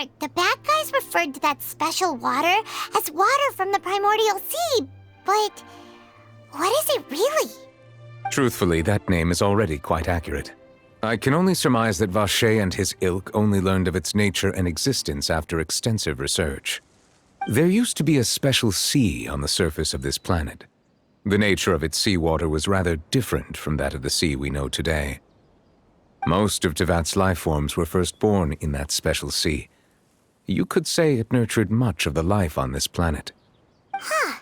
Mark, the bad guys referred to that special water as water from the primordial sea, but what is it really? Truthfully, that name is already quite accurate. I can only surmise that Vacher and his ilk only learned of its nature and existence after extensive research. There used to be a special sea on the surface of this planet. The nature of its seawater was rather different from that of the sea we know today. Most of Teyvat's life forms were first born in that special sea. You could say it nurtured much of the life on this planet. Huh.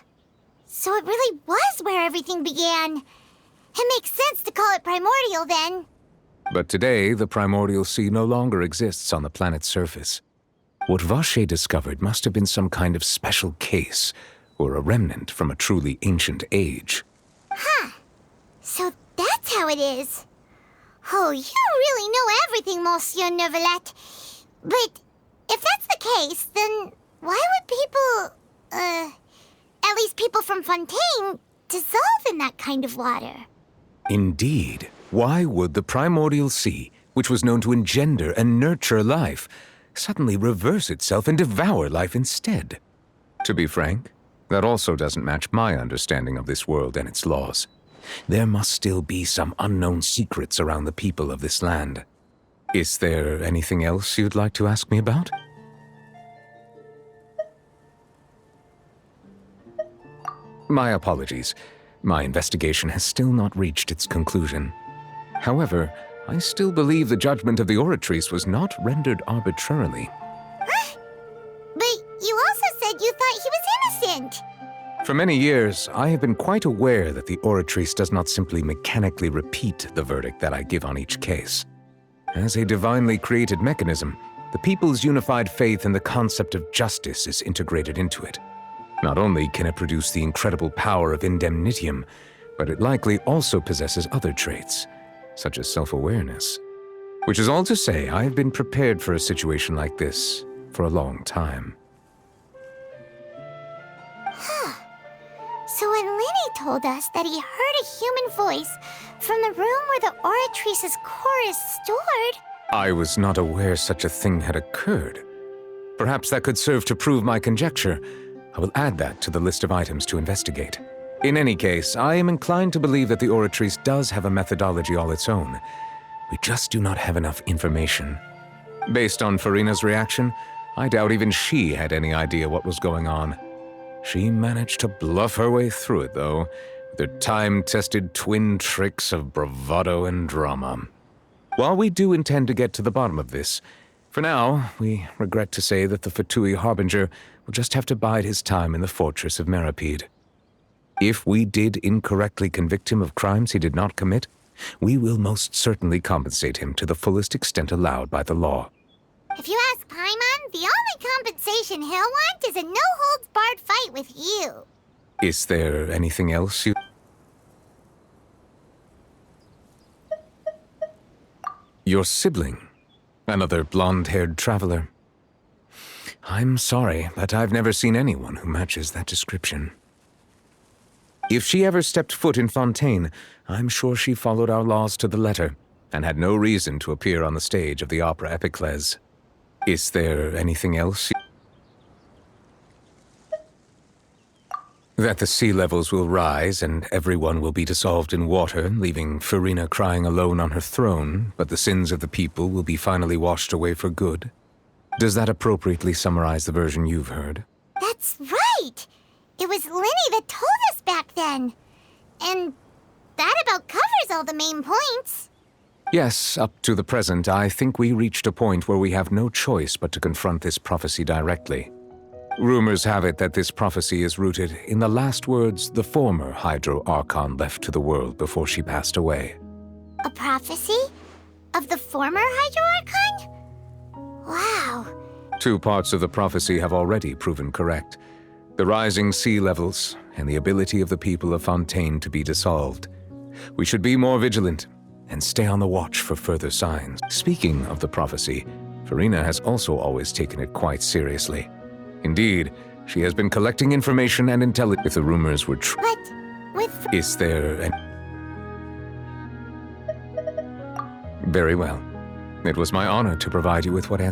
So it really was where everything began. It makes sense to call it primordial then. But today, the primordial sea no longer exists on the planet's surface. What Vacher discovered must have been some kind of special case, or a remnant from a truly ancient age. Huh. So that's how it is. Oh, you really know everything, Monsieur Neuvillette. But if that's the case, then why would people, at least people from Fontaine, dissolve in that kind of water? Indeed. Why would the primordial sea, which was known to engender and nurture life, suddenly reverse itself and devour life instead? To be frank, that also doesn't match my understanding of this world and its laws. There must still be some unknown secrets around the people of this land. Is there anything else you'd like to ask me about? My apologies. My investigation has still not reached its conclusion. However, I still believe the judgment of the Oratrice was not rendered arbitrarily. Huh? But you also said you thought he was innocent. For many years, I have been quite aware that the Oratrice does not simply mechanically repeat the verdict that I give on each case. As a divinely created mechanism, the people's unified faith in the concept of justice is integrated into it. Not only can it produce the incredible power of indemnitium, but it likely also possesses other traits, such as self-awareness. Which is all to say, I have been prepared for a situation like this for a long time. Huh. So when Lenny told us that he heard a human voice from the room where the Oratrice's core is stored... I was not aware such a thing had occurred. Perhaps that could serve to prove my conjecture. I will add that to the list of items to investigate. In any case, I am inclined to believe that the Oratrice does have a methodology all its own. We just do not have enough information. Based on Furina's reaction, I doubt even she had any idea what was going on. She managed to bluff her way through it, though, with her time-tested twin tricks of bravado and drama. While we do intend to get to the bottom of this, for now, we regret to say that the Fatui Harbinger will just have to bide his time in the fortress of Meripede. If we did incorrectly convict him of crimes he did not commit, we will most certainly compensate him to the fullest extent allowed by the law. If you ask Paimon, the only compensation he'll want is a no-holds-barred fight with you. Is there anything else you... Your sibling, another blonde-haired traveler. I'm sorry, but I've never seen anyone who matches that description. If she ever stepped foot in Fontaine, I'm sure she followed our laws to the letter and had no reason to appear on the stage of the opera Epiclese. Is there anything else? That the sea levels will rise and everyone will be dissolved in water, leaving Furina crying alone on her throne, but the sins of the people will be finally washed away for good? Does that appropriately summarize the version you've heard? That's right! It was Lenny that told us back then. And that about covers all the main points. Yes, up to the present, I think we reached a point where we have no choice but to confront this prophecy directly. Rumors have it that this prophecy is rooted in the last words the former Hydro Archon left to the world before she passed away. A prophecy? Of the former Hydro Archon? Wow. 2 parts of the prophecy have already proven correct. The rising sea levels and the ability of the people of Fontaine to be dissolved. We should be more vigilant and stay on the watch for further signs. Speaking of the prophecy, Furina has also always taken it quite seriously. Indeed, she has been collecting information and intelligence if the rumors were true. But with... Is there an... Very well. It was my honor to provide you with what answer.